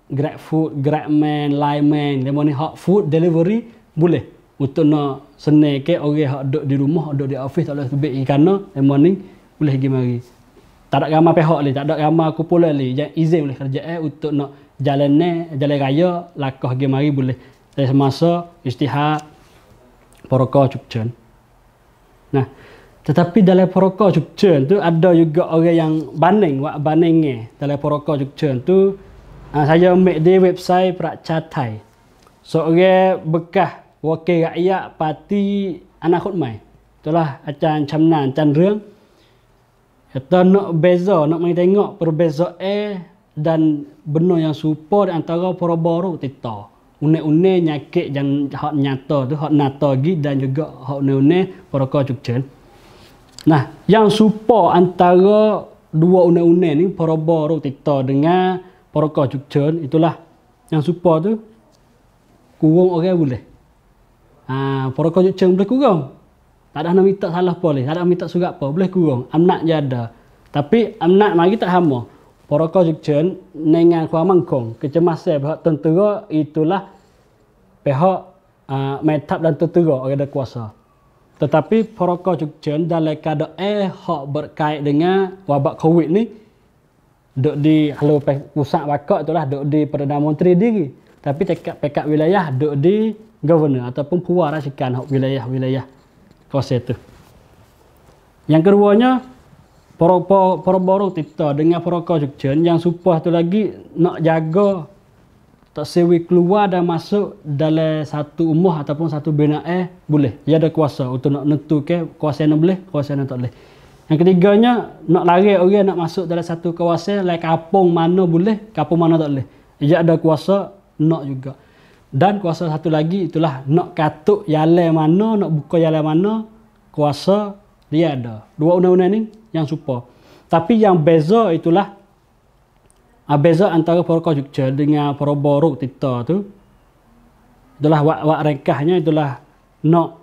Grab food, Grabman, Lineman, lemon ni hot food delivery boleh untuk nak senang ke orang hak duduk di rumah, duduk di office tak boleh tubik kerana lemon ni boleh pergi mari. Tak ada ramai pihak ni, tak ada ramai kumpulan ni yang izin oleh kerajaan untuk nak jalan raya lakah pergi mari boleh. Dari semasa istihar protokol Jogja. Nah, tetapi dalam protokol Jogja tu ada juga orang yang banding dalam protokol Jogja tu. Saya ambil di website Praca Thai. Seorang bekas wakil rakyat parti Anak Khutmai. Itulah Acan Chamnan Chandrung. Kita nak tengok perbezaan dan benda yang serupa di antara para baru kita. une nyakit yang hak nyata tu, hak nata lagi dan juga hak une perkara Chukchen. Nah, yang supa antara dua une ni Paroba Ruk Tita dengan perkara Chukchen itulah yang supa tu kurang orang boleh. Perkara Chukchen boleh kurang. Tak ada nak minta salah boleh, tak ada minta surat apa, boleh kurang. Amnat je ada. Tapi amnat mari tak sama. Perkara Chukchen dengan Kuala Mangkong, kecemasan pihak tentera itulah pihak metap dan tentera orang ada kuasa. Tetapi perkara Chukchen dalam keadaan hak berkait dengan wabak Covid ni duk di halau pusat bakak itulah duk di Perdana Menteri diri. Tapi pekat wilayah duk di governor ataupun puan rasikan hak wilayah-wilayah kuasa itu. Yang keduanya Paroba Ruk Tita dengan perkara Chukchen yang supah tu lagi nak jaga tak sewi keluar dan masuk dalam satu umah ataupun satu binaan boleh. Dia ada kuasa untuk nak nentukan kuasa yang boleh, kuasa yang tak boleh. Yang ketiganya nak lari orang nak masuk dalam satu kawasan like kampung mana boleh, kampung mana tak boleh. Dia ada kuasa nak juga. Dan kuasa satu lagi itulah nak katuk jalan mana, nak buka jalan mana, kuasa dia ada. Dua undang-undang ni yang supa. Tapi yang beza itulah beza antara perkara Chukchen dengan Paroba Ruk Tita tu itulah wak ringkasnya itulah nak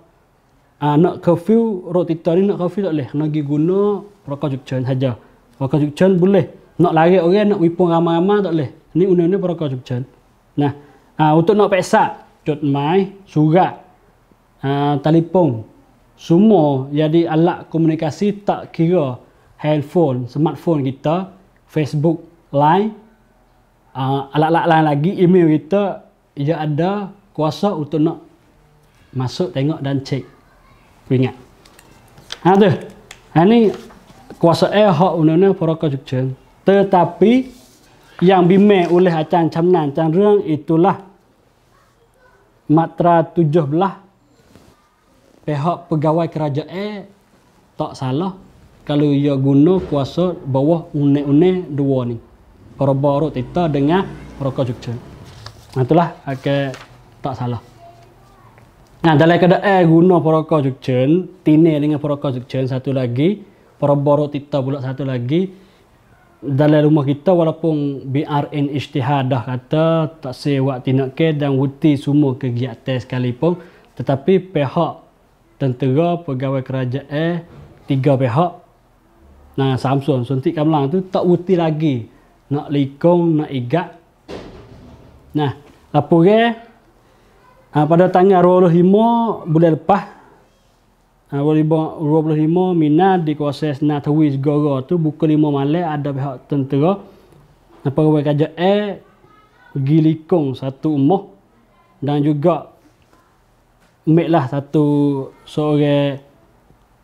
curfew Ruk Tita ni nak curfew tak boleh, nak pergi guna perkara Chukchen saja. Perkara Chukchen boleh, nak lari orang nak wipung ramai-ramai tak boleh. Ni undang-undang perkara Chukchen. Nah, untuk nak peksa jod mai, surat, telefon, semua jadi alat komunikasi tak kira handphone, smartphone kita, Facebook, Line, alat-alat lain lagi, email kita, ia ada kuasa untuk nak masuk, tengok dan cek. Ingat. Tu. Ini kuasa hak undang-undang perkara Chukchen. Tetapi yang bimbing oleh Acang Camnan Cang Reung itulah Matra 17 pihak pegawai kerajaan tak salah kalau ia guna kuasa bawah undang-undang dua ni. Paroba Ruk Tita dengan perkara Chukchen. Itulah tak salah. Nah, dalam keadaan guna perkara Chukchen, tinil dengan perkara Chukchen satu lagi, Paroba Ruk Tita pula satu lagi. Dalam rumah kita walaupun BRN Istihadah kata tak sewa tindak ke dan wuti semua kegiatan sekalipun, tetapi pihak tentera, pegawai kerajaan, tiga pihak, nah Samson, Suntik Kamlang tu tak wuti lagi nak likung, nak igat. Nah, laporan pada tanggal 25 bulan lepas 25 Mina di kawasan Senatawi Segara tu pukul 5 malam ada pihak tentera pegawai kerajaan pergi likung satu rumah dan juga ambillah seorang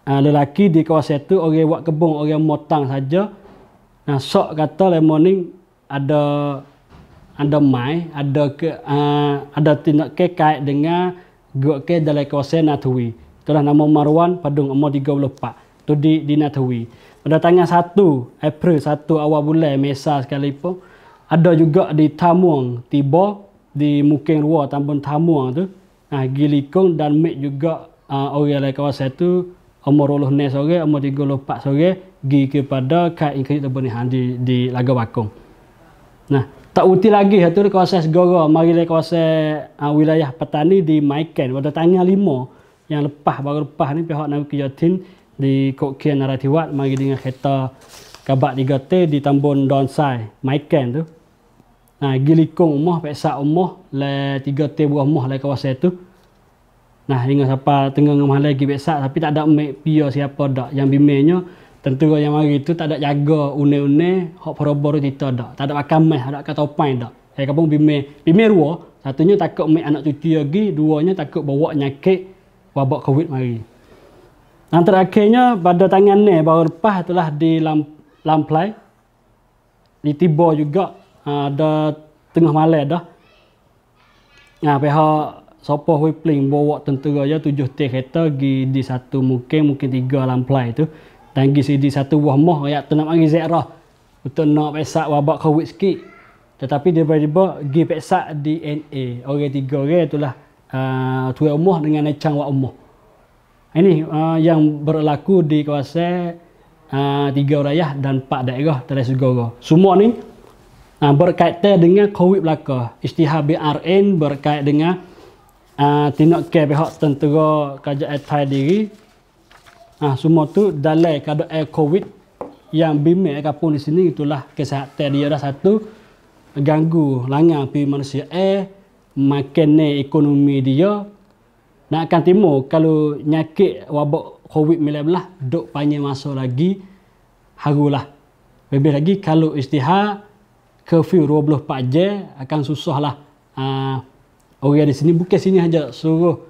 lelaki di kawasan itu, orang buat kebun, orang motang saja. Nah, sok kata lemon ni ada mai, ada tindak kait dengan gua ke dalam kawasan Natawi. Itulah nama Marwan Padung umur 34. Tu di Natawi. Pada tanggal 1 April 1 awal bulan Mesa sekalipun ada juga di Tamuang tiba di Muking Rua Tambun Tamuang tu. Gilikung dan Mek juga orang dalam kawasan tu umur 20 sore, umur 34 sore pergi kepada Kait Ingkrit Terbenihan di Laga Bakung. Nah, tak uti lagi satu di kawasan Segara, mari di kawasan wilayah petani di Maiken pada tanggal 5 yang baru lepas ni pihak Nawi Kijatin di Kok Kian Naratiwat mari dengan kereta kabak 3T di Tambun Donsai Maiken tu. Nah, gilikung umah peksa umah le 3T buah umah le kawasan tu. Nah, hingga siapa tengah ngomong lagi peksa tapi tak ada pia siapa dak yang bimbingnya tentera yang mari tu tak ada jaga une-une hak Paroba Ruk Tita dak. Tak ada pakai meh, tak ada pakai topan dak. Kampung bimbing dua, satunya takut mek anak cuci lagi, duanya takut bawa nyakit wabak Covid mari. Yang terakhirnya pada tangan ni baru lepas itulah di Lamplai ditiba juga ada tengah malam dah. Pihak Sopo Huipling bawa tentera je 7 T kereta pergi di satu mungkin 3 Lamplai tu dan pergi di satu buah mah rakyat tu nak mari ziarah untuk nak pesak wabak Covid sikit. Tetapi dia tiba-tiba pergi periksa DNA. Orang 3 orang itulah tuan umuh dengan necang wak umuh. Ini yang berlaku di kawasan 3 wilayah dan 4 daerah Teluk Segara. Semua ni berkaitan dengan COVID belaka. Isytihar BRN berkait dengan tindakan pihak tentera kerajaan Thai diri. Semua tu dalam keadaan COVID yang bimbing kapung di sini itulah kesihatan dia dah satu ganggu langang pi manusia makan ekonomi dia nak akan timur kalau nyakit wabak COVID-19 duk panjang masa lagi harulah. Lebih lagi kalau isytihar curfew 24 jam akan susahlah orang di sini bukan sini aja seluruh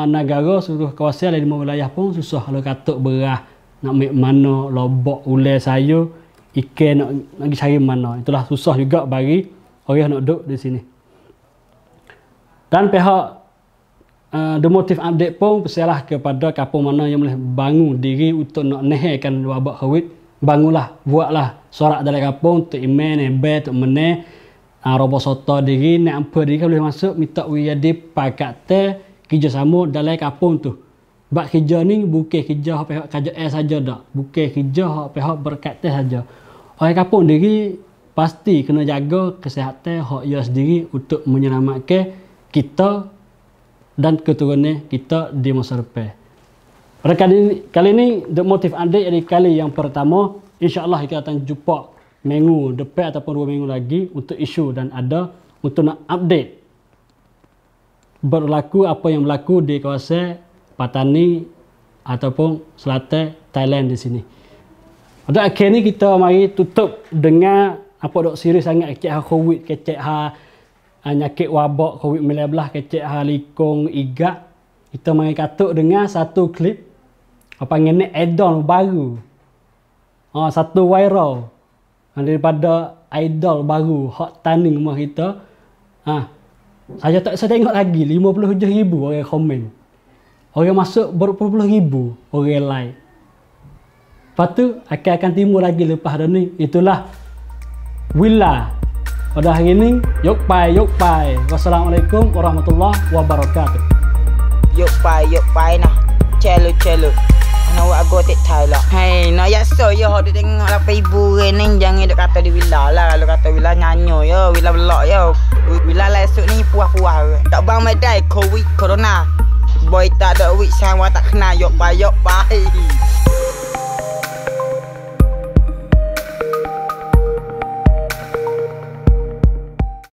negara seluruh kawasan di 5 wilayah pun susah kalau katuk berah nak ambil mana lobok ulai sayur ikan nak pergi cari mana. Itulah susah juga bagi orang nak duduk di sini. Dan pihak The Motive Update pun persialah kepada kampung mana yang boleh bangun diri untuk nak naikkan wabak COVID. Bangunlah, buatlah sorak dalam kampung untuk iman, nebel, untuk meneh robot soto diri, nak apa diri boleh masuk minta wiyadi pakat teh kerjasama dalam kampung tu. Sebab kerja ni bukan kerja pihak kerajaan saja dak, bukan kerja pihak berkaitan saja. Orang kampung diri pasti kena jaga kesihatan hak ia sendiri untuk menyelamatkan kita dan keturunan kita di masa depan. Pada kali ini The Motive Update adalah kali yang pertama. InsyaAllah kita akan jumpa minggu depan ataupun 2 minggu lagi untuk isu dan ada untuk nak update berlaku apa yang berlaku di kawasan Patani ataupun selatan Thailand di sini. Pada akhir ni kita mari tutup dengan apa dok serius sangat kecek COVID, kecek nyakit wabak COVID-19, kecek likung igak. Kita mari katuk dengan satu klip apa ngene idol baru. Satu viral daripada idol baru hot trending rumah kita. Saya tengok lagi 57,000 orang komen. Orang masuk berpuluh ribu orang like. Lepas tu akan timbul lagi lepas dah ni. Itulah Willa. Pada hari ni, yok pai. Wassalamualaikum warahmatullahi wabarakatuh. Yok pai nah. Celo. Nak buat agotek Thai lah. Hei, nak yaso yo hok tengok lah ibu ni jangan duk kata di Willa lah. Kalau kata Willa nyanyo yo, Willa belok yo. Willa lah esok ni puah-puah. Tak bang medai COVID corona. Boy tak ada wik sang wa tak kena yok pai.